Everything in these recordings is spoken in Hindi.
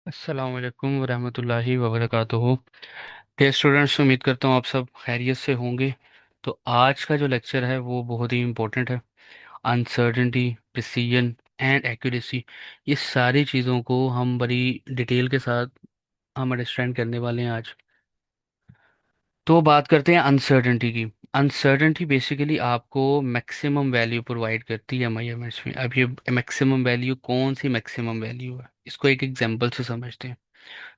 अस्सलाम वालेकुम वरहमतुल्लाहि वबरकातुहू। टे स्टूडेंट्स, उम्मीद करता हूँ आप सब खैरियत से होंगे। तो आज का जो लेक्चर है वो बहुत ही इम्पोर्टेंट है। अनसर्टेनिटी, प्रिसीजन एंड एक्यूरेसी, ये सारी चीज़ों को हम बड़ी डिटेल के साथ हम अंडरस्टैंड करने वाले हैं आज। तो बात करते हैं अनसर्टेनिटी की। अनसर्टेनिटी बेसिकली आपको मैक्सिमम वैल्यू प्रोवाइड करती है मेजरमेंट्स में। अब ये मैक्सिमम वैल्यू कौन सी मैक्सिमम वैल्यू है, इसको एक एग्जांपल से समझते हैं।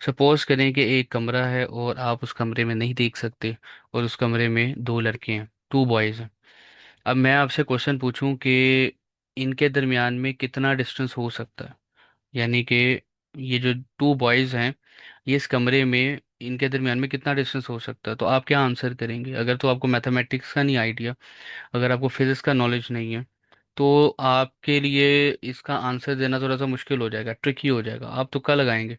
सपोज करें कि एक कमरा है और आप उस कमरे में नहीं देख सकते, और उस कमरे में दो लड़के हैं, टू बॉयज़ हैं। अब मैं आपसे क्वेश्चन पूछूं कि इनके दरमियान में कितना डिस्टेंस हो सकता है, यानी कि ये जो टू बॉयज़ हैं, ये इस कमरे में, इनके दरमियान में कितना डिस्टेंस हो सकता है, तो आप क्या आंसर करेंगे? अगर तो आपको मैथमेटिक्स का नहीं आइडिया, अगर आपको फिजिक्स का नॉलेज नहीं है, तो आपके लिए इसका आंसर देना थोड़ा सा मुश्किल हो जाएगा, ट्रिकी हो जाएगा, आप तुक्का लगाएंगे।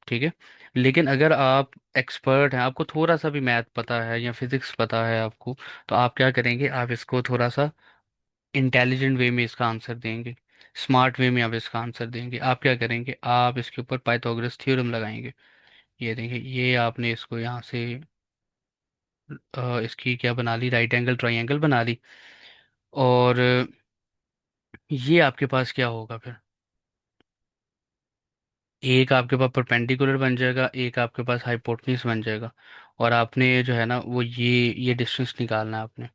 ठीक है। लेकिन अगर आप एक्सपर्ट हैं, आपको थोड़ा सा भी मैथ पता है या फिजिक्स पता है आपको, तो आप क्या करेंगे, आप इसको थोड़ा सा इंटेलिजेंट वे में इसका आंसर देंगे, स्मार्ट वे में आप इसका आंसर देंगे। आप क्या करेंगे, आप इसके ऊपर पाइथागोरस थ्योरम लगाएंगे। ये देखिए, ये आपने इसको यहाँ से इसकी क्या बना ली, राइट एंगल ट्राइंगल बना ली। और ये आपके पास क्या होगा फिर, एक आपके पास परपेंडिकुलर बन जाएगा, एक आपके पास हाइपोटेन्यूज बन जाएगा। और आपने जो है ना वो ये डिस्टेंस निकालना है आपने।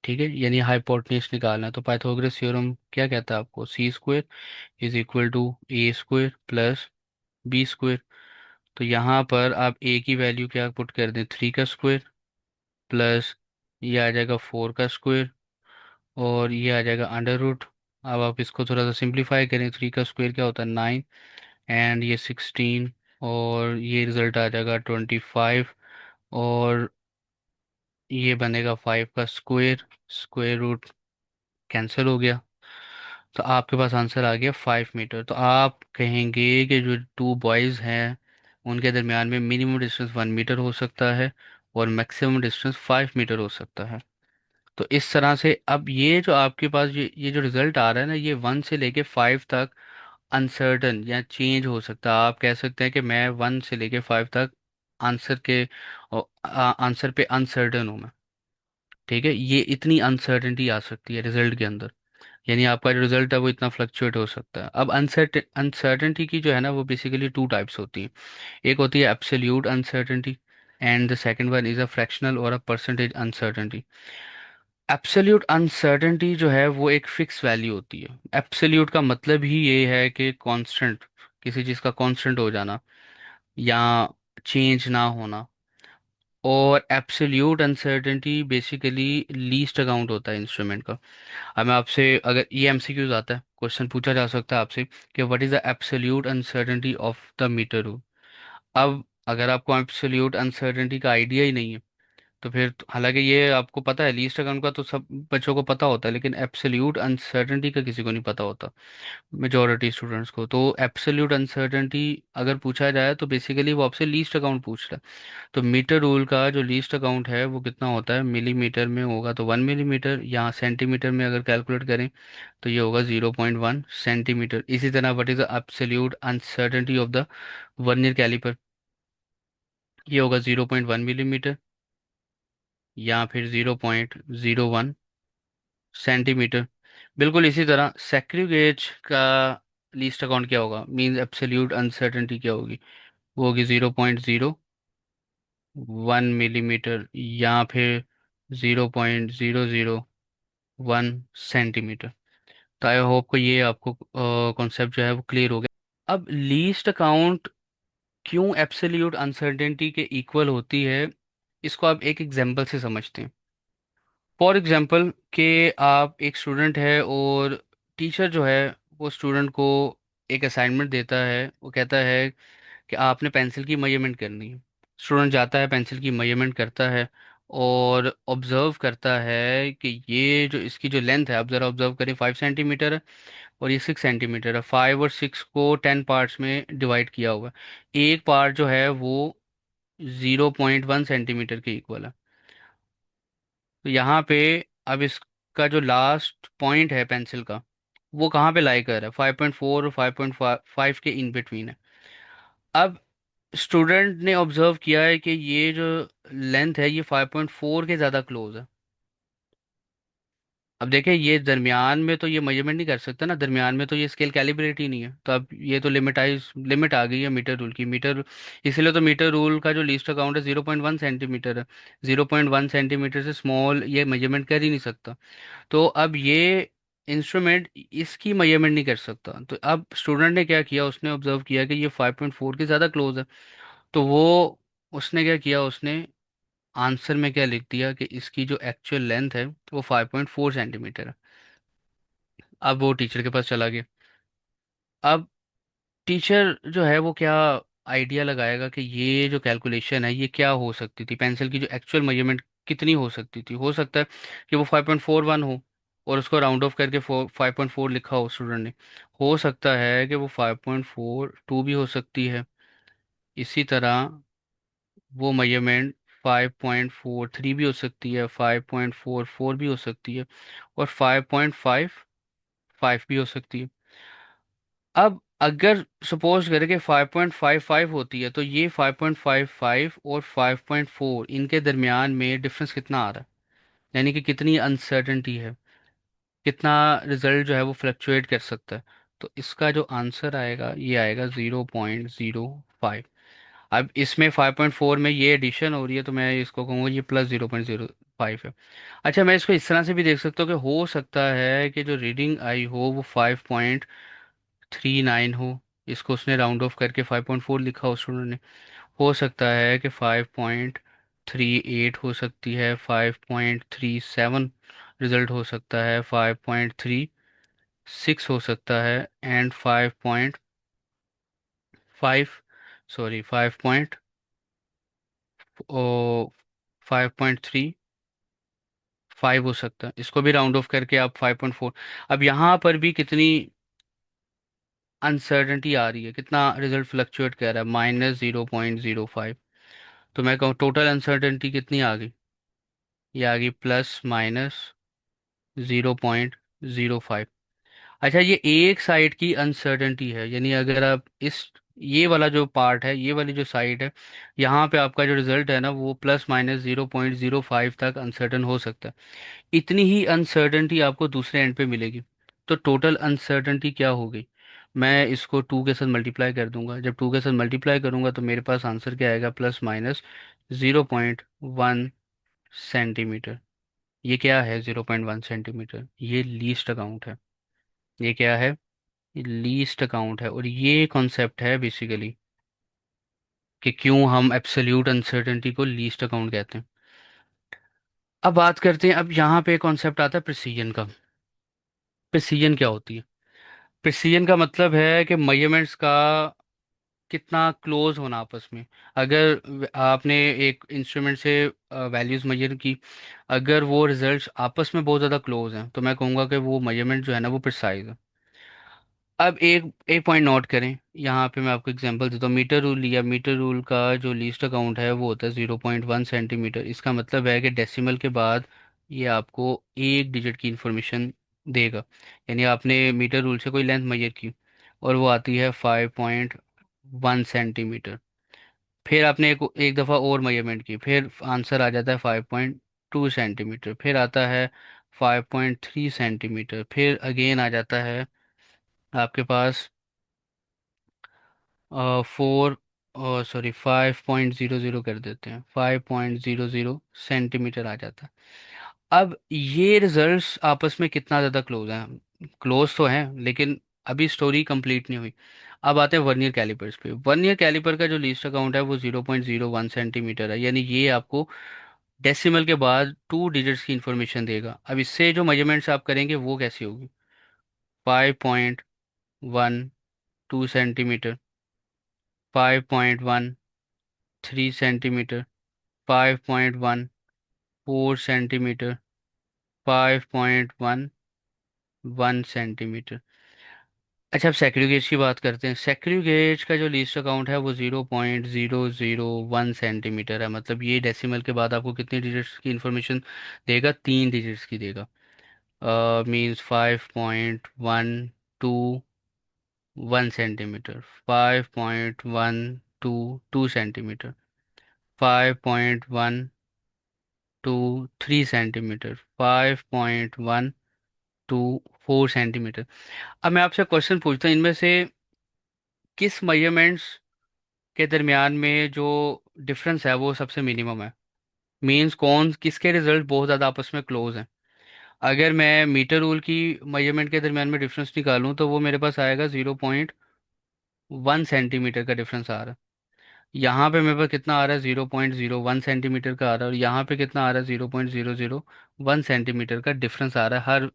ठीक है, यानी हाइपोटेन्यूज निकालना है। तो पाइथागोरस थ्योरम क्या कहता है आपको, c square is equal to a square plus b square. तो यहाँ पर आप ए की वैल्यू क्या पुट कर दें, थ्री का स्क्वायर प्लस ये आ जाएगा फोर का स्क्वायर, और ये आ जाएगा अंडर रूट। अब आप इसको थोड़ा सा सिंप्लीफाई करें, थ्री का स्क्वायर क्या होता है, नाइन, एंड ये 16, और ये रिजल्ट आ जाएगा 25, और ये बनेगा फाइव का स्क्वायर, स्क्वायर रूट कैंसिल हो गया। तो आपके पास आंसर आ गया 5 मीटर। तो आप कहेंगे कि जो टू बॉयज़ हैं उनके दरमियान में मिनिमम डिस्टेंस 1 मीटर हो सकता है, और मैक्सिमम डिस्टेंस 5 मीटर हो सकता है। तो इस तरह से अब ये जो आपके पास ये जो रिजल्ट आ रहा है ना, ये 1 से लेके 5 तक अनसर्टन या चेंज हो सकता है। आप कह सकते हैं कि मैं 1 से लेके 5 तक आंसर के आंसर पे अनसर्टन हूँ मैं। ठीक है, ये इतनी अनसर्टेनिटी आ सकती है रिजल्ट के अंदर, यानी आपका जो रिजल्ट है वो इतना फ्लक्चुएट हो सकता है। अब अनसर्टेनिटी की जो है ना वो बेसिकली टू टाइप्स होती है। एक होती है absolute uncertainty, and the second one is a fractional और a percentage uncertainty. Absolute uncertainty जो है वो एक फिक्स वैल्यू होती है। एब्सोल्यूट का मतलब ही ये है कि कांस्टेंट, किसी चीज़ का कांस्टेंट हो जाना या चेंज ना होना। और absolute uncertainty basically least account होता है इंस्ट्रूमेंट का। अब मैं आपसे, अगर ये एमसीक्यूज आता है, क्वेश्चन पूछा जा सकता है आपसे कि what is the absolute uncertainty of the metre rule. अब अगर आपको एब्सोल्यूट अनसर्टेनिटी का आइडिया ही नहीं है, तो फिर हालांकि ये आपको पता है, लीस्ट अकाउंट का तो सब बच्चों को पता होता है, लेकिन एब्सोल्यूट अनसर्टेनिटी का किसी को नहीं पता होता, मेजॉरिटी स्टूडेंट्स को। तो एब्सोल्यूट अनसर्टेनिटी अगर पूछा जाए तो बेसिकली वो आपसे लीस्ट अकाउंट पूछ रहा है। तो मीटर रूल का जो लीस्ट अकाउंट है वो कितना होता है, मिलीमीटर में होगा तो 1 मिलीमीटर, या सेंटीमीटर में अगर कैलकुलेट करें तो ये होगा 0.1 सेंटीमीटर। इसी तरह what is the absolute uncertainty of the vernier calliper, ये होगा 0.1 मिलीमीटर, या फिर 0.01 सेंटीमीटर। बिल्कुल इसी तरह सैक्रिगेज का लीस्ट अकाउंट क्या होगा, मींस एब्सोल्यूट अनसर्टेनिटी क्या होगी, वो होगी 0.01 मिलीमीटर, या फिर 0.001 सेंटीमीटर। तो आई होप को ये आपको कॉन्सेप्ट जो है वो क्लियर हो गया। अब लीस्ट अकाउंट क्यों एब्सोल्यूट अनसर्टेनिटी के इक्वल होती है, इसको आप एक एग्जांपल से समझते हैं। फॉर एग्जांपल कि आप एक स्टूडेंट है, और टीचर जो है वो स्टूडेंट को एक असाइनमेंट देता है, वो कहता है कि आपने पेंसिल की मेजरमेंट करनी है। स्टूडेंट जाता है, पेंसिल की मेजरमेंट करता है, और ऑब्जर्व करता है कि ये जो इसकी जो लेंथ है, आप ज़रा ऑब्जर्व करें, 5 सेंटीमीटर है, और ये 6 सेंटीमीटर है। 5 और 6 को 10 पार्ट्स में डिवाइड किया हुआ है। एक पार्ट जो है वो 0.1 सेंटीमीटर के इक्वल है। तो यहाँ पे अब इसका जो लास्ट पॉइंट है पेंसिल का, वो कहाँ पे लाई कर रहा है, 5.4 और 5.5 के इन बिटवीन है। अब स्टूडेंट ने ऑब्जर्व किया है कि ये जो लेंथ है ये 5.4 के ज़्यादा क्लोज है। अब देखें, ये दरमियान में तो ये मेजरमेंट नहीं कर सकता ना, दरमियान में तो ये स्केल कैलिब्रेट ही नहीं है, तो अब ये तो लिमिट आ गई है मीटर रूल की। इसलिए तो मीटर रूल का जो लीस्ट अकाउंट है 0.1 सेंटीमीटर है। 0.1 सेंटीमीटर से स्मॉल ये मेजरमेंट कर ही नहीं सकता। तो अब ये इंस्ट्रूमेंट इसकी मेजरमेंट नहीं कर सकता। तो अब स्टूडेंट ने क्या किया, उसने ऑब्जर्व किया कि ये 5.4 के ज़्यादा क्लोज है। तो वो उसने क्या किया, उसने आंसर में क्या लिख दिया कि इसकी जो एक्चुअल लेंथ है वो 5.4 सेंटीमीटर है। अब वो टीचर के पास चला गया। अब टीचर जो है वो क्या आइडिया लगाएगा कि ये जो कैलकुलेशन है ये क्या हो सकती थी, पेंसिल की जो एक्चुअल मेजरमेंट कितनी हो सकती थी। हो सकता है कि वो 5.41 हो और उसको राउंड ऑफ करके 5.4 लिखा हो स्टूडेंट ने। हो सकता है कि वो 5.42 भी हो सकती है। इसी तरह वो मेजरमेंट 5.43 भी हो सकती है, 5.44 भी हो सकती है, और 5.55 भी हो सकती है। अब अगर सपोज करें कि 5.55 होती है, तो ये 5.55 और 5.4 इनके दरमियान में डिफरेंस कितना आ रहा है, यानी कि कितनी अनसर्टेनिटी है, कितना रिजल्ट जो है वो फ्लक्चुएट कर सकता है। तो इसका जो आंसर आएगा ये आएगा 0.05। अब इसमें 5.4 में ये एडिशन हो रही है, तो मैं इसको कहूँगा ये प्लस 0.05 है। अच्छा, मैं इसको इस तरह से भी देख सकता हूँ कि हो सकता है कि जो रीडिंग आई हो वो 5.39 हो। इसको उसने राउंड ऑफ करके 5.4 लिखा हो स्टूडेंट ने। हो सकता है कि 5.38 हो सकती है, 5.37 रिजल्ट हो सकता है, 5.36 हो सकता है, एंड 5.5, सॉरी 5.35 हो सकता है। इसको भी राउंड ऑफ करके आप 5.4। अब यहाँ पर भी कितनी अनसर्टेनिटी आ रही है, कितना रिजल्ट फ्लक्चुएट कर रहा है, -0.05। तो मैं कहूँ टोटल अनसर्टेनिटी कितनी आ गई, ये आ गई +-0.05। अच्छा, ये एक साइड की अनसर्टेनिटी है, यानी अगर आप इस ये वाला जो पार्ट है, ये वाली जो साइड है, यहाँ पे आपका जो रिजल्ट है ना वो +-0.05 तक अनसर्टेन हो सकता है। इतनी ही अनसर्टेनिटी आपको दूसरे एंड पे मिलेगी। तो टोटल अनसर्टेनिटी क्या हो गई, मैं इसको 2 के साथ मल्टीप्लाई कर दूंगा। जब 2 के साथ मल्टीप्लाई करूंगा तो मेरे पास आंसर क्या आएगा, +-0.1 सेंटीमीटर। ये क्या है 0.1 सेंटीमीटर, ये लीस्ट अकाउंट है। ये क्या है, ये लीस्ट अकाउंट है। और ये कॉन्सेप्ट है बेसिकली कि क्यों हम एब्सोल्यूट अनसर्टेनिटी को लीस्ट अकाउंट कहते हैं। अब बात करते हैं, अब यहाँ पे कॉन्सेप्ट आता है प्रिसीजन का। प्रिसीजन क्या होती है, प्रिसीजन का मतलब है कि मेजरमेंट्स का कितना क्लोज होना आपस में। अगर आपने एक इंस्ट्रूमेंट से वैल्यूज मेजर की, अगर वो रिजल्ट्स आपस में बहुत ज़्यादा क्लोज हैं तो मैं कहूँगा कि वो मेजरमेंट जो है ना वो प्रिसाइज है। अब एक एक पॉइंट नोट करें, यहाँ पे मैं आपको एग्जांपल देता हूँ। मीटर रूल लिया, मीटर रूल का जो लीस्ट अकाउंट है वो होता है 0.1 सेंटीमीटर। इसका मतलब है कि डेसिमल के बाद ये आपको एक डिजिट की इंफॉर्मेशन देगा। यानी आपने मीटर रूल से कोई लेंथ मेजर की और वो आती है 5.1 सेंटीमीटर। फिर आपने एक दफ़ा और मेजरमेंट की, फिर आंसर आ जाता है 5.2 सेंटीमीटर। फिर आता है 5.3 सेंटीमीटर। फिर अगेन आ जाता है आपके पास 4, सॉरी 5.00 कर देते हैं, 5.00 सेंटीमीटर आ जाता है। अब ये रिजल्ट्स आपस में कितना ज़्यादा क्लोज हैं, क्लोज तो हैं लेकिन अभी स्टोरी कंप्लीट नहीं हुई। अब आते हैं वर्नियर कैलिपर्स पे। वर्नियर कैलिपर का जो लीस्ट अकाउंट है वो 0.01 सेंटीमीटर है, यानी ये आपको डेसिमल के बाद 2 डिजिट्स की इंफॉर्मेशन देगा। अब इससे जो मेजरमेंट्स आप करेंगे वो कैसी होगी, 5.12 सेंटीमीटर, 5.13 सेंटीमीटर, 5.14 सेंटीमीटर, 5.11 सेंटीमीटर। अच्छा, अब सेक्रीगेज की बात करते हैं। सेक्रीगेज का जो लीस्ट अकाउंट है वो 0.001 सेंटीमीटर है। मतलब ये डेसिमल के बाद आपको कितनी डिजिट्स की इंफॉर्मेशन देगा, 3 डिजिट्स की देगा। Means 5.121 centimetre, 5.1 2 centimetre, 5.123 centimetre, 5.124 centimetre. अब मैं आपसे क्वेश्चन पूछता हूँ, इनमें से किस मेजरमेंट्स के दरमियान में जो डिफरेंस है वो सबसे मिनिमम है? मींस कौन किसके रिजल्ट बहुत ज़्यादा आपस में क्लोज हैं? अगर मैं मीटर रूल की मेजरमेंट के दरमियान में डिफरेंस निकालूं तो वो मेरे पास आएगा 0.1 सेंटीमीटर का डिफरेंस आ रहा है। यहाँ पे मेरे पास कितना आ रहा है? 0.01 सेंटीमीटर का आ रहा है। और यहाँ पे कितना आ रहा है? 0.001 सेंटीमीटर का डिफरेंस आ रहा है हर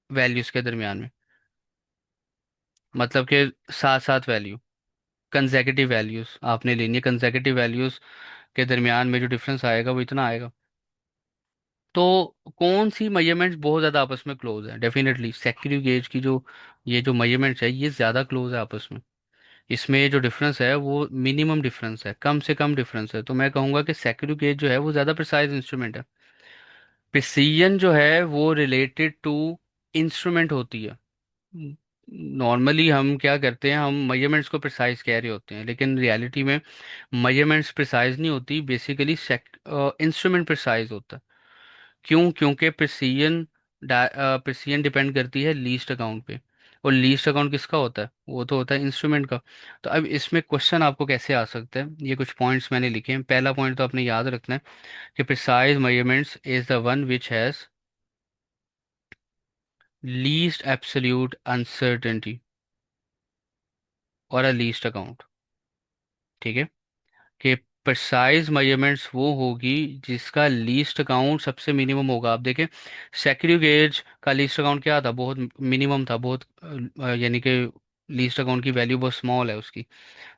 वैल्यूज़ के दरमियान में। मतलब कि साथ साथ वैल्यू, कंसेक्यूटिव वैल्यूज़ आपने लेनी है, कंसेक्यूटिव वैल्यूज़ के दरमियान में जो डिफरेंस आएगा वो इतना आएगा। तो कौन सी मेजरमेंट्स बहुत ज़्यादा आपस में क्लोज है? डेफिनेटली सेक्यूरिटी गेज की जो ये जो मेजरमेंट्स है ये ज़्यादा क्लोज है आपस में। इसमें जो डिफरेंस है वो मिनिमम डिफरेंस है, कम से कम डिफरेंस है। तो मैं कहूँगा कि सेक्यूरिटी गेज जो है वो ज़्यादा प्रिसाइज इंस्ट्रूमेंट है। प्रिसीजन जो है वो रिलेटेड टू इंस्ट्रूमेंट होती है। नॉर्मली हम क्या करते हैं, हम मेजरमेंट्स को प्रिसाइज कह रहे होते हैं, लेकिन रियलिटी में मेजरमेंट्स प्रिसाइज नहीं होती, बेसिकली इंस्ट्रूमेंट प्रिसाइज होता है। क्यों? क्योंकि प्रिसीजन डिपेंड करती है लीस्ट अकाउंट पे। और लीस्ट अकाउंट किसका होता है? वो तो होता है इंस्ट्रूमेंट का। तो अब इसमें क्वेश्चन आपको कैसे आ सकते हैं, ये कुछ पॉइंट्स मैंने लिखे हैं। पहला पॉइंट तो आपने याद रखना है कि precise measurements is the one which has least absolute uncertainty और अ लीस्ट अकाउंट। ठीक है? कि प्रिसाइज मेजरमेंट्स वो होगी जिसका लीस्ट अकाउंट सबसे मिनिमम होगा। आप देखें, सेक्रीगेज का लीस्ट अकाउंट क्या था? बहुत मिनिमम था, बहुत यानी कि लीस्ट अकाउंट की वैल्यू बहुत स्मॉल है उसकी।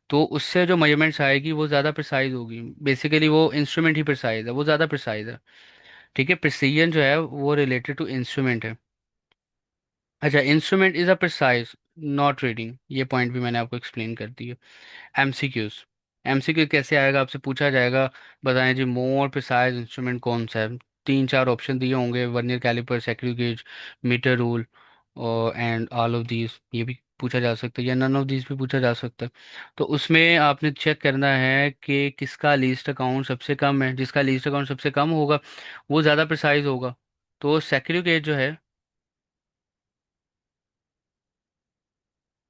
तो उससे जो मेजरमेंट्स आएगी वो ज़्यादा प्रिसाइज होगी। बेसिकली वो इंस्ट्रूमेंट ही प्रिसाइज है, वो ज़्यादा प्रिसाइज है। ठीक है? प्रिसीजन जो है वो रिलेटेड टू इंस्ट्रूमेंट है। अच्छा, instrument is a precise, not reading, ये पॉइंट भी मैंने आपको एक्सप्लेन कर दिया। एमसीक्यूज, एमसीक्यू कैसे आएगा? आपसे पूछा जाएगा बताएं जी मोर प्रिसाइज इंस्ट्रूमेंट कौन सा है। तीन चार ऑप्शन दिए होंगे, वर्नियर कैलिपर, सेक्रीगेज, मीटर रूल और एंड ऑल ऑफ दीज, ये भी पूछा जा सकता है, या नन ऑफ दीज भी पूछा जा सकता है। तो उसमें आपने चेक करना है कि किसका लीस्ट अकाउंट सबसे कम है। जिसका लीस्ट अकाउंट सबसे कम होगा वो ज़्यादा प्रिसाइज होगा। तो सेक्रीगेज जो है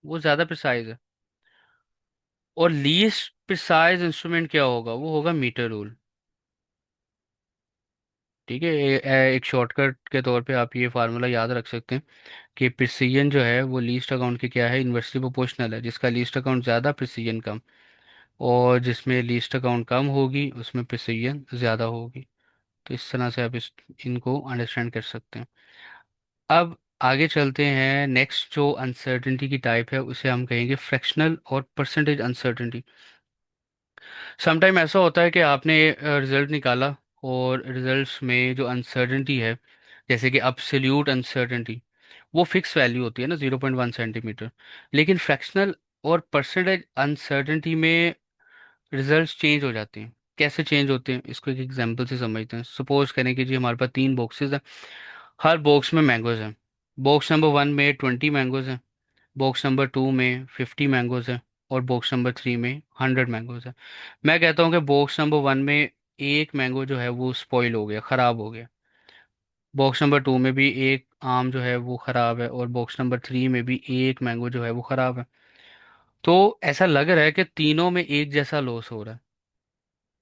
वो ज़्यादा प्रिसाइज है। और लीस्ट प्रिसाइज इंस्ट्रूमेंट क्या होगा? वो होगा मीटर रूल। ठीक है? एक शॉर्टकट के तौर पे आप ये फार्मूला याद रख सकते हैं कि प्रिसीजन जो है वो लीस्ट अकाउंट के क्या है? इन्वर्सली प्रोपोर्शनल है। जिसका लीस्ट अकाउंट ज़्यादा, प्रिसीजन कम। और जिसमें लीस्ट अकाउंट कम होगी उसमें प्रिसीजन ज़्यादा होगी। तो इस तरह से आप इनको अंडरस्टैंड कर सकते हैं। अब आगे चलते हैं। नेक्स्ट जो अनसर्टेनिटी की टाइप है उसे हम कहेंगे फ्रैक्शनल और परसेंटेज अनसर्टेनिटी। समटाइम ऐसा होता है कि आपने रिजल्ट निकाला और रिजल्ट्स में जो अनसर्टेनिटी है, जैसे कि अब्सोल्यूट अनसर्टेनिटी, वो फिक्स वैल्यू होती है ना, 0.1 सेंटीमीटर। लेकिन फ्रैक्शनल और परसेंटेज अनसर्टेनिटी में रिजल्ट्स चेंज हो जाते हैं। कैसे चेंज होते हैं इसको एक एग्जांपल से समझते हैं। सपोज करें कि जी हमारे पास तीन बॉक्सेस हैं, हर बॉक्स में मैंगोज हैं। बॉक्स नंबर 1 में 20 मैंगोज हैं, बॉक्स नंबर 2 में 50 मैंगोज हैं, और बॉक्स नंबर 3 में 100 मैंगोज हैं। मैं कहता हूँ कि बॉक्स नंबर 1 में एक मैंगो जो है वो स्पॉइल हो गया, ख़राब हो गया। बॉक्स नंबर 2 में भी एक आम जो है वो ख़राब है, और बॉक्स नंबर 3 में भी एक मैंगो जो है वो ख़राब है। तो ऐसा लग रहा है कि तीनों में एक जैसा लॉस हो रहा है।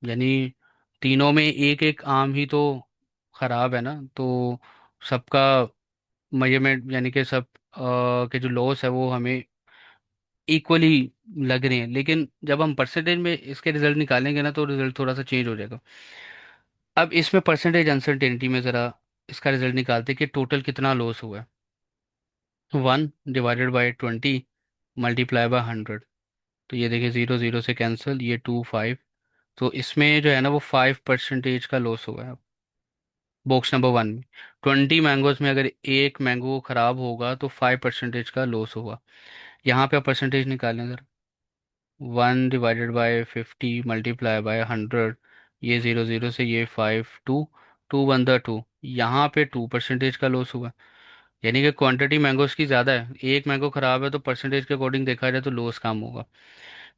यानी तीनों में एक एक आम ही तो ख़राब है ना। तो सबका मेजरमेंट यानी कि सब के जो लॉस है वो हमें इक्वली लग रहे हैं। लेकिन जब हम परसेंटेज में इसके रिजल्ट निकालेंगे ना तो रिजल्ट थोड़ा सा चेंज हो जाएगा। अब इसमें परसेंटेज अनसर्टेनिटी में ज़रा इसका रिजल्ट निकालते हैं कि टोटल कितना लॉस हुआ है। 1/20 मल्टीप्लाई बाय 100। तो ये देखिए, ज़ीरो ज़ीरो से कैंसिल, ये 2 5। तो इसमें जो है ना वो 5% का लॉस हुआ है। बॉक्स नंबर 1 में 20 मैंगोज में अगर एक मैंगो ख़राब होगा तो 5% का लॉस होगा। यहाँ पे आप परसेंटेज निकालें ज़रा। 1/50 मल्टीप्लाई बाय 100, ये ज़ीरो ज़ीरो से ये 5 2, 2 1 2, यहाँ पे 2% का लॉस हुआ। यानी कि क्वांटिटी मैंगोज की ज़्यादा है, एक मैंगो ख़राब है तो परसेंटेज के अकॉर्डिंग देखा जाए तो लॉस कम होगा।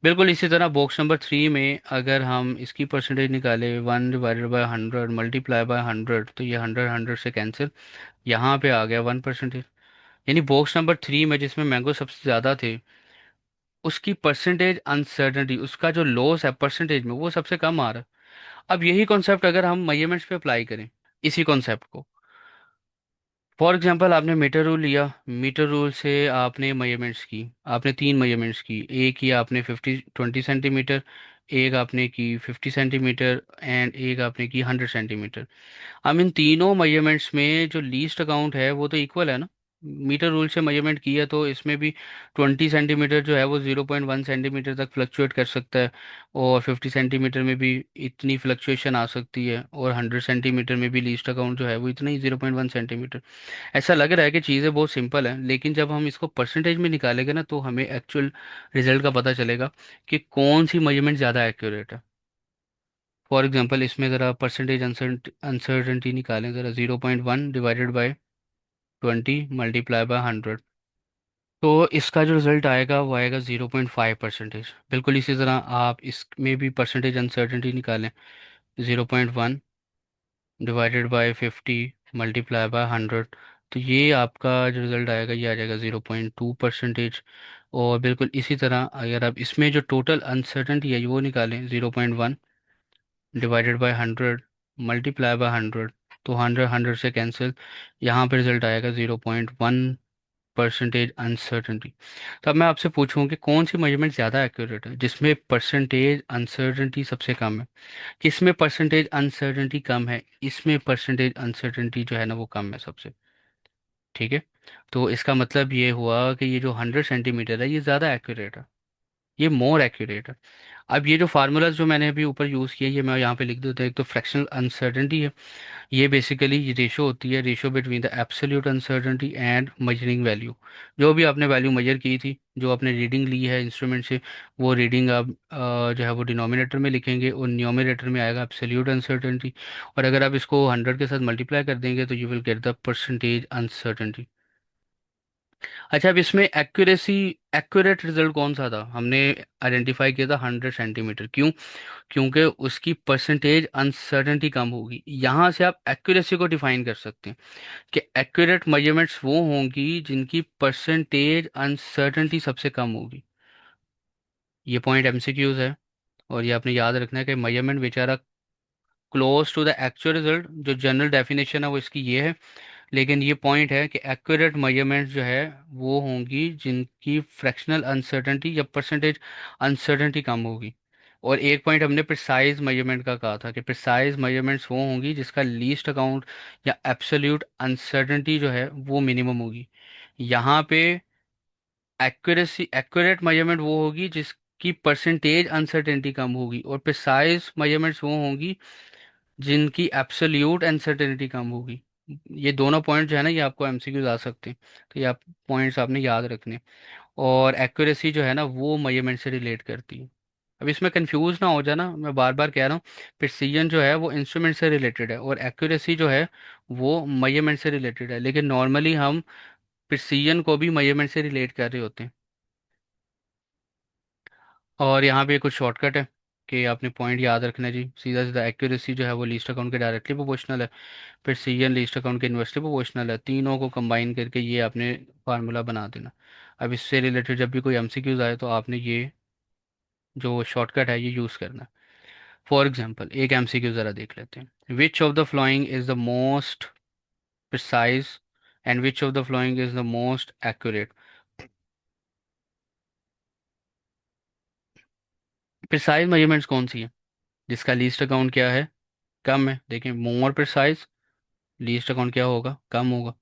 बिल्कुल इसी तरह बॉक्स नंबर 3 में अगर हम इसकी परसेंटेज निकालें, 1/100 मल्टीप्लाई बाय 100, तो ये 100 से कैंसिल, यहाँ पे आ गया 1%। यानी बॉक्स नंबर 3 में जिसमें मैंगो सबसे ज़्यादा थे, उसकी परसेंटेज अनसर्टनिटी, उसका जो लॉस है परसेंटेज में, वो सबसे कम आ रहा है। अब यही कॉन्सेप्ट अगर हम मेजरमेंट्स पे अप्लाई करें, इसी कॉन्सेप्ट को, फॉर एग्जांपल आपने मीटर रूल लिया, मीटर रूल से आपने मेजरमेंट्स की, आपने 3 मेजरमेंट्स की, एक की आपने 20 सेंटीमीटर, एक आपने की 50 सेंटीमीटर, एंड एक आपने की 100 सेंटीमीटर। हम इन तीनों मेजरमेंट्स में जो लीस्ट अकाउंट है वो तो इक्वल है ना। मीटर रूल से मेजरमेंट किया तो इसमें भी 20 सेंटीमीटर जो है वो 0.1 सेंटीमीटर तक फ्लक्चुएट कर सकता है, और 50 सेंटीमीटर में भी इतनी फ्लक्चुएशन आ सकती है, और 100 सेंटीमीटर में भी लीस्ट अकाउंट जो है वो इतना ही 0.1 सेंटीमीटर। ऐसा लग रहा है कि चीज़ें बहुत सिंपल हैं, लेकिन जब हम इसको परसेंटेज में निकालेंगे ना तो हमें एक्चुअल रिजल्ट का पता चलेगा कि कौन सी मेजरमेंट ज़्यादा एक्यूरेट है। फॉर एग्जांपल इसमें ज़रा परसेंटेज अनसर्टेनिटी निकालें ज़रा, 0.1 डिवाइडेड बाय 20 मल्टीप्लाई बाय 100, तो इसका जो रिजल्ट आएगा वो आएगा 0.5%। बिल्कुल इसी तरह आप इसमें भी परसेंटेज अनसर्टेनिटी निकालें, 0.1 डिवाइडेड बाय 50 मल्टीप्लाई बाय 100, तो ये आपका जो रिजल्ट आएगा ये आ जाएगा 0.2%। और बिल्कुल इसी तरह अगर आप इसमें जो टोटल अनसर्टेनिटी है वो निकालें, 0.1 डिवाइडेड बाय 100 मल्टीप्लाई बाय 100, तो 100 से कैंसिल, यहाँ पे रिजल्ट आएगा 0.1% अनसर्टेनिटी। तो अब मैं आपसे पूछूं कि कौन सी मेजरमेंट ज़्यादा एक्यूरेट है, जिसमें परसेंटेज अनसर्टेनिटी सबसे कम है, किसमें परसेंटेज अनसर्टेनिटी कम है, इसमें परसेंटेज अनसर्टेनिटी जो है ना वो कम है सबसे। ठीक है, तो इसका मतलब ये हुआ कि ये जो 100 सेंटीमीटर है ये ज़्यादा एक्यूरेट है, ये मोर एक्यूरेट है। अब ये जो फार्मूलाज जो मैंने अभी ऊपर यूज़ किए ये मैं यहाँ पे लिख देता हूँ। एक तो फ्रैक्शनल अनसर्टेनिटी है, ये बेसिकली ये रेशो होती है, ratio between the absolute uncertainty and measuring value. जो भी आपने वैल्यू मेजर की थी, जो आपने रीडिंग ली है इंस्ट्रूमेंट से, वो रीडिंग आप जो है वो डिनोमिनेटर में लिखेंगे, और न्यूमरेटर में आएगा एब्सोल्यूट अनसर्टेनिटी। और अगर आप इसको 100 के साथ मल्टीप्लाई कर देंगे तो you will get the percentage uncertainty. अच्छा, अब इसमें एक्यूरेसी, एक्यूरेट रिजल्ट कौन सा था, हमने आइडेंटिफाई किया था 100 सेंटीमीटर। क्यों? क्योंकि उसकी परसेंटेज अनसर्टेनिटी कम होगी। यहाँ से आप एक्यूरेसी को डिफाइन कर सकते हैं कि एक्यूरेट मेजरमेंट्स वो होंगी जिनकी परसेंटेज अनसर्टेनिटी सबसे कम होगी। ये पॉइंट एमसीक्यूज है, और ये आपने याद रखना है कि measurement which are close to the actual result, जो जनरल डेफिनेशन है वो इसकी ये है। लेकिन ये पॉइंट है कि एक्यूरेट मेजरमेंट्स जो है वो होंगी जिनकी फ्रैक्शनल अनसर्टेनिटी या परसेंटेज अनसर्टेनिटी कम होगी। और एक पॉइंट हमने प्रिसाइज मेजरमेंट का कहा था कि प्रिसाइज मेजरमेंट्स वो होंगी जिसका लीस्ट अकाउंट या एब्सोल्यूट अनसर्टेनिटी जो है वो मिनिमम होगी। यहाँ पे एक्यूरेसी, एक्यूरेट मेजरमेंट वो होगी जिसकी परसेंटेज अनसर्टेनिटी कम होगी, और प्रिसाइज मेजरमेंट्स वो होंगी जिनकी एब्सोल्यूट अनसर्टेनिटी कम होगी। ये दोनों पॉइंट जो है ना ये आपको एमसीक्यूज आ सकते हैं, तो ये आप पॉइंट्स आपने याद रखने। और एक्यूरेसी जो है ना वो मेजरमेंट से रिलेट करती है। अब इसमें कंफ्यूज ना हो जाना, मैं बार बार कह रहा हूँ, प्रिसीजन जो है वो इंस्ट्रूमेंट से रिलेटेड है, और एक्यूरेसी जो है वो मेजरमेंट से रिलेटेड है, लेकिन नॉर्मली हम प्रिसीजन को भी मेजरमेंट से रिलेट कर रहे होते हैं। और यहाँ पे कुछ शॉर्टकट है कि आपने पॉइंट याद रखना है जी, सीधा सीधा एक्यूरेसी जो है वो लीस्ट अकाउंट के डायरेक्टली प्रोपोर्शनल है, प्रिसीजन लीस्ट अकाउंट के इन्वर्सली प्रोपोर्शनल है, तीनों को कंबाइन करके ये आपने फार्मूला बना देना। अब इससे रिलेटेड जब भी कोई एमसीक्यूज आए तो आपने ये जो शॉर्टकट है ये यूज़ करना। फॉर एग्जांपल एक एमसीक्यू ज़रा देख लेते हैं, which of the following is the most precise and which of the following is the most accurate. Precise measurements कौन सी है, जिसका लीस्ट अकाउंट क्या है, कम है। देखें, मोर प्रिसाइज, लीस्ट अकाउंट क्या होगा, कम होगा।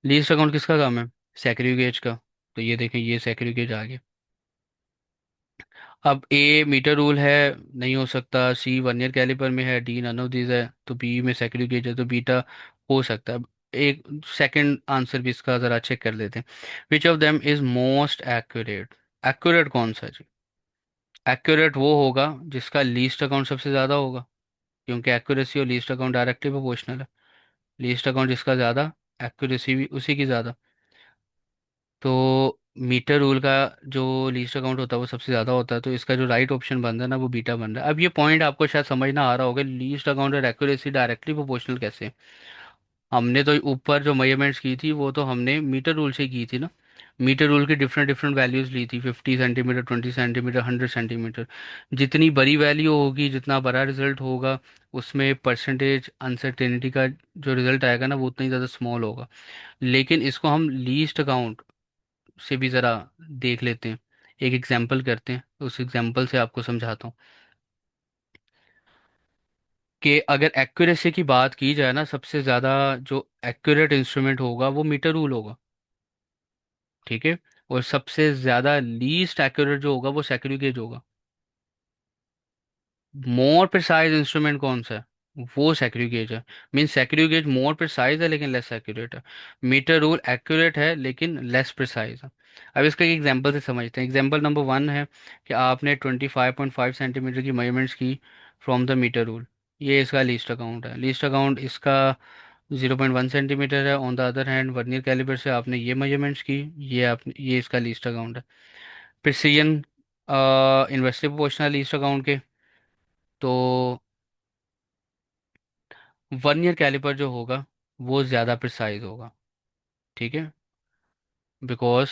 लीस्ट अकाउंट किसका कम है, सेक्रीगेज का, तो ये देखें ये सेक्रीगेज आ गया। अब ए मीटर रूल है, नहीं हो सकता, सी वर्नियर कैलिपर में है, डी नन ऑफ दीज है, तो बी में सेक्रीगेज है, तो बीटा हो सकता है। अब एक सेकंड आंसर भी इसका ज़रा चेक कर लेते हैं, which of them is most accurate. Accurate कौन सा है जी? एक्यूरेट वो होगा जिसका लीस्ट अकाउंट सबसे ज़्यादा होगा, क्योंकि एक्यूरेसी और लीस्ट अकाउंट डायरेक्टली प्रोपोर्शनल है। लीस्ट अकाउंट जिसका ज़्यादा, एक्यूरेसी भी उसी की ज़्यादा। तो मीटर रूल का जो लीस्ट अकाउंट होता है वो सबसे ज़्यादा होता है, तो इसका जो राइट ऑप्शन बन रहा है ना वो बीटा बन रहा है। अब ये पॉइंट आपको शायद समझ ना आ रहा होगा, लीस्ट अकाउंट और एक्यूरेसी डायरेक्टली प्रोपोर्शनल कैसे। हमने तो ऊपर जो मेजरमेंट्स की थी वो तो हमने मीटर रूल से की थी ना। मीटर रूल की डिफरेंट डिफरेंट वैल्यूज ली थी, 50 सेंटीमीटर, 20 सेंटीमीटर, 100 सेंटीमीटर। जितनी बड़ी वैल्यू होगी, जितना बड़ा रिजल्ट होगा, उसमें परसेंटेज अनसर्टेनिटी का जो रिजल्ट आएगा ना वो उतना ही ज़्यादा स्मॉल होगा। लेकिन इसको हम लीस्ट अकाउंट से भी ज़रा देख लेते हैं। एक एग्जांपल करते हैं, उस एग्जांपल से आपको समझाता हूँ कि अगर एक्यूरेसी की बात की जाए ना, सबसे ज़्यादा जो एक्यूरेट इंस्ट्रूमेंट होगा वो मीटर रूल होगा। ठीक है। और सबसे ज़्यादा लीस्ट एक्यूरेट जो होगा वो सेक्रीगेज होगा। मोर प्रिसाइज इंस्ट्रूमेंट कौन सा है, वो सेक्रीगेज है। मीन सेक्रीगेज मोर प्रिसाइज है लेकिन लेस एक्यूरेट है। मीटर रूल एक्यूरेट है लेकिन लेस प्रिसाइज है। अब इसका एक एग्जांपल से समझते हैं। एग्जांपल नंबर 1 है कि आपने 25.5 सेंटीमीटर की मेजरमेंट्स की फ्रॉम द मीटर रूल। ये इसका लीस्ट अकाउंट है। लीस्ट अकाउंट इसका 0.1 सेंटीमीटर है। On the other hand vernier calliper से आपने ये मेजरमेंट्स की, ये इसका लीस्ट अकाउंट है। Precision inversely proportional least account के, तो वर्नियर कैलिपर जो होगा वो ज़्यादा प्रिसाइज होगा। ठीक है। बिकॉज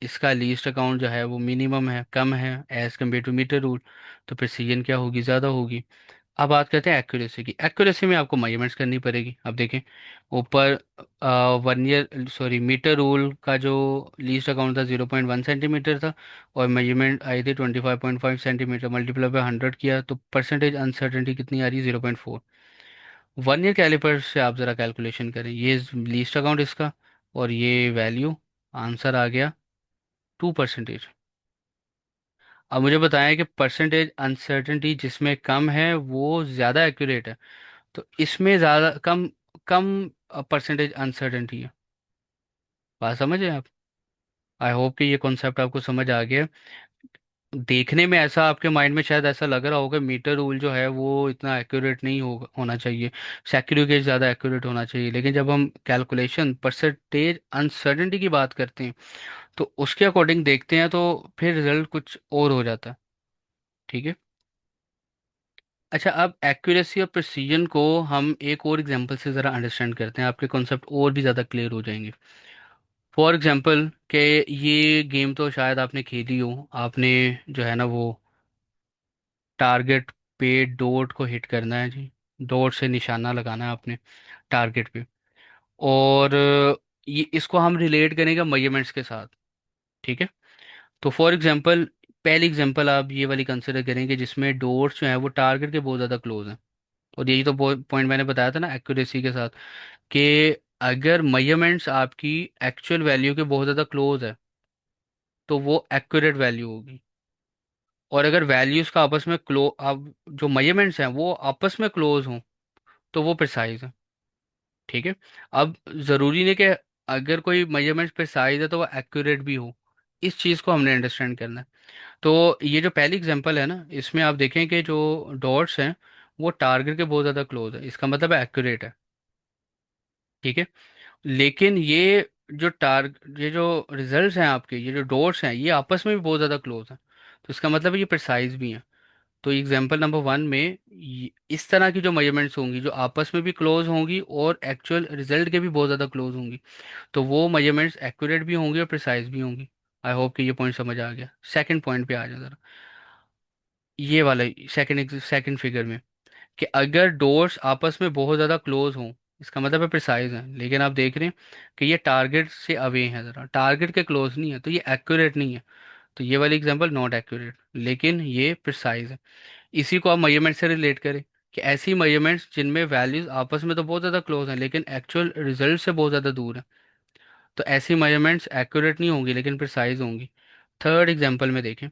इसका लीस्ट अकाउंट जो है वो मिनिमम है, कम है as compare to metre rule. तो प्रिसीजन क्या होगी, ज़्यादा होगी। अब बात करते हैं एक्यूरेसी की। एक्यूरेसी में आपको मेजरमेंट्स करनी पड़ेगी। अब देखें ऊपर वर्नियर सॉरी मीटर रूल का जो लीस्ट अकाउंट था 0.1 सेंटीमीटर था, और मेजरमेंट आई थी 25.5 सेंटीमीटर, मल्टीप्लाई बाय 100 किया तो परसेंटेज अनसर्टेनिटी कितनी आ रही है, 0.4। वन ईयर कैलिपर से आप ज़रा कैलकुलेशन करें, ये लीस्ट अकाउंट इसका और ये वैल्यू, आंसर आ गया 2%। अब मुझे बताएं कि परसेंटेज अनसर्टेनिटी जिसमें कम है वो ज़्यादा एक्यूरेट है, तो इसमें ज़्यादा कम कम परसेंटेज अनसर्टेनिटी है। बात समझे आप? आई होप कि ये कॉन्सेप्ट आपको समझ आ गया। देखने में ऐसा आपके माइंड में शायद ऐसा लग रहा होगा मीटर रूल जो है वो इतना एक्यूरेट नहीं होना चाहिए, सैक्रिगेज ज़्यादा एक्यूरेट होना चाहिए। लेकिन जब हम कैलकुलेशन परसेंटेज अनसर्टेनिटी की बात करते हैं तो उसके अकॉर्डिंग देखते हैं तो फिर रिजल्ट कुछ और हो जाता है। ठीक है। अच्छा, अब एक्यूरेसी और प्रिसीजन को हम एक और एग्जांपल से ज़रा अंडरस्टैंड करते हैं, आपके कॉन्सेप्ट और भी ज़्यादा क्लियर हो जाएंगे। फॉर एग्जांपल कि ये गेम तो शायद आपने खेली हो। आपने जो है ना वो टारगेट पे डॉट को हिट करना है जी। डॉट से निशाना लगाना है आपने टारगेट पे। और ये इसको हम रिलेट करेंगे मेजरमेंट्स के साथ। ठीक है। तो फॉर एग्जांपल पहली एग्जांपल आप ये वाली कंसिडर करेंगे जिसमें डॉट्स जो है वो टारगेट के बहुत ज़्यादा क्लोज हैं। और यही तो पॉइंट मैंने बताया था ना एक्यूरेसी के साथ, कि अगर मेजरमेंट्स आपकी एक्चुअल वैल्यू के बहुत ज़्यादा क्लोज है तो वो एक्यूरेट वैल्यू होगी। और अगर वैल्यूज़ का आपस में क्लो अब जो मेजरमेंट्स हैं वो आपस में क्लोज हों तो वो प्रिसाइज है। ठीक है। अब ज़रूरी नहीं कि अगर कोई मेजरमेंट्स प्रिसाइज है तो वो एक्यूरेट भी हो। इस चीज़ को हमने अंडरस्टैंड करना है। तो ये जो पहली एग्जांपल है ना, इसमें आप देखें कि जो डॉट्स हैं वो टारगेट के बहुत ज़्यादा क्लोज है, इसका मतलब है एक्यूरेट है। ठीक है। लेकिन ये जो रिजल्ट्स हैं आपके, ये जो डॉट्स हैं ये आपस में भी बहुत ज़्यादा क्लोज हैं, तो इसका मतलब है ये प्रिसाइज भी हैं। तो एग्जांपल नंबर 1 में इस तरह की जो मेजरमेंट्स होंगी जो आपस में भी क्लोज होंगी और एक्चुअल रिजल्ट के भी बहुत ज़्यादा क्लोज होंगी, तो वो मेजरमेंट्स एक्यूरेट भी होंगी और प्रिसाइज भी होंगी। आई होप कि ये पॉइंट समझ आ गया। सेकंड पॉइंट पे आ जाए ज़रा, ये वाला सेकंड फिगर में, कि अगर डोर्स आपस में बहुत ज़्यादा क्लोज हों, इसका मतलब है प्रिसाइज हैं, लेकिन आप देख रहे हैं कि ये टारगेट से अवे हैं, ज़रा टारगेट के क्लोज नहीं है, तो ये एक्यूरेट नहीं है। तो ये वाली एग्जांपल नॉट एक्यूरेट, लेकिन ये प्रिसाइज है। इसी को आप मेजरमेंट से रिलेट करें कि ऐसी मेजरमेंट्स जिनमें वैल्यूज आपस में तो बहुत ज़्यादा क्लोज हैं लेकिन एक्चुअल रिजल्ट से बहुत ज़्यादा दूर है, तो ऐसी मेजरमेंट्स एक्यूरेट नहीं होंगी लेकिन प्रिसाइज होंगी। थर्ड एग्जांपल में देखें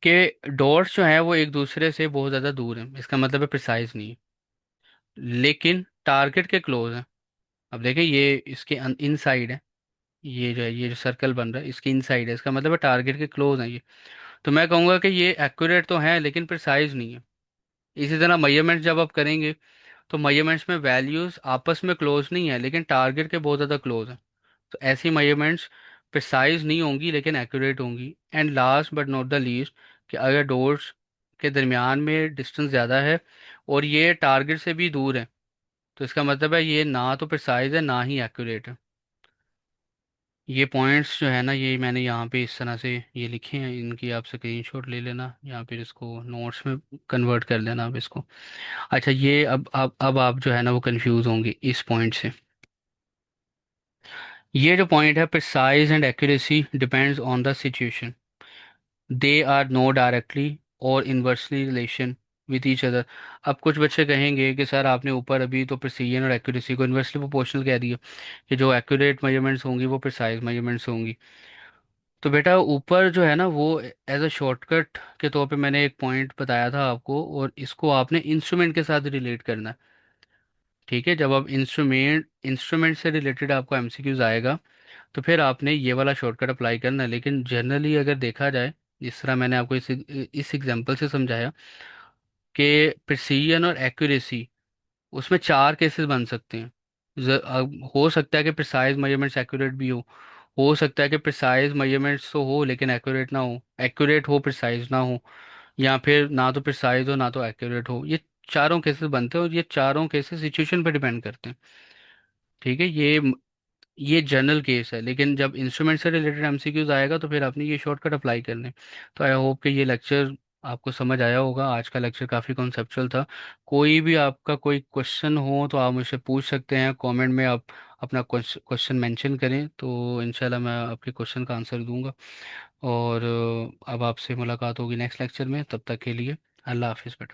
कि डॉट्स जो हैं वो एक दूसरे से बहुत ज़्यादा दूर हैं, इसका मतलब है प्रिसाइज नहीं है लेकिन टारगेट के क्लोज हैं। अब देखें ये इसके इनसाइड है, ये जो है ये जो सर्कल बन रहा है इसके इनसाइड है, इसका मतलब है टारगेट के क्लोज हैं ये। तो मैं कहूँगा कि ये एक्यूरेट तो हैं लेकिन प्रिसाइज नहीं है। इसी तरह मेजरमेंट्स जब आप करेंगे तो मेजरमेंट्स में वैल्यूज आपस में क्लोज नहीं है लेकिन टारगेट के बहुत ज़्यादा क्लोज हैं, तो ऐसी मेजरमेंट्स प्रिसाइज नहीं होंगी लेकिन एक्यूरेट होंगी। And last but not the least, कि अगर डोर्स के दरमियान में डिस्टेंस ज़्यादा है और ये टारगेट से भी दूर है, तो इसका मतलब है ये ना तो प्रिसाइज है ना ही एक्यूरेट है। ये पॉइंट्स जो है ना, ये मैंने यहाँ पे इस तरह से ये लिखे हैं, इनकी आप स्क्रीनशॉट ले लेना या फिर इसको नोट्स में कन्वर्ट कर लेना आप इसको। अच्छा, ये अब आप जो है ना वो कंफ्यूज होंगे इस पॉइंट से। ये जो पॉइंट है, precise and accuracy depends on the situation, they are no directly और inversely relation with each other. अब कुछ बच्चे कहेंगे कि सर आपने ऊपर अभी तो प्रिसीजन और एक्यूरेसी को इन्वर्सली प्रोपोर्शनल कह दिया, कि जो एक्यूरेट मेजरमेंट्स होंगी वो प्रिसाइज मेजरमेंट्स होंगी। तो बेटा ऊपर जो है ना वो एज अ शॉर्टकट के तौर पे मैंने एक पॉइंट बताया था आपको, और इसको आपने इंस्ट्रूमेंट के साथ रिलेट करना है। ठीक है, जब आप इंस्ट्रूमेंट इंस्ट्रूमेंट से रिलेटेड आपको एमसीक्यूज आएगा, तो फिर आपने ये वाला शॉर्टकट अप्लाई करना है। लेकिन जनरली अगर देखा जाए, जिस तरह मैंने आपको इस एग्जांपल से समझाया, कि प्रिसीजन और एक्यूरेसी, उसमें चार केसेस बन सकते हैं। अब हो सकता है कि प्रिसाइज मेजरमेंट्स एक्यूरेट भी हो सकता है कि प्रिसाइज मेजरमेंट्स तो हो लेकिन एक्यूरेट ना हो, एक्यूरेट हो प्रिसाइज ना हो, या फिर ना तो प्रिसाइज हो ना तो एक्यूरेट हो। ये चारों केसेस बनते हैं और ये चारों केसेस सिचुएशन पर डिपेंड करते हैं। ठीक है, ये जनरल केस है, लेकिन जब इंस्ट्रूमेंट से रिलेटेड एमसीक्यूज आएगा तो फिर आपने ये शॉर्टकट अप्लाई करने। तो आई होप कि ये लेक्चर आपको समझ आया होगा। आज का लेक्चर काफ़ी कॉन्सेप्चुअल था। कोई भी आपका कोई क्वेश्चन हो तो आप मुझसे पूछ सकते हैं, कमेंट में आप अपना क्वेश्चन मेंशन करें, तो इंशाल्लाह मैं आपके क्वेश्चन का आंसर दूंगा। और अब आपसे मुलाकात होगी नेक्स्ट लेक्चर में, तब तक के लिए अल्लाह हाफिज़ बेटा।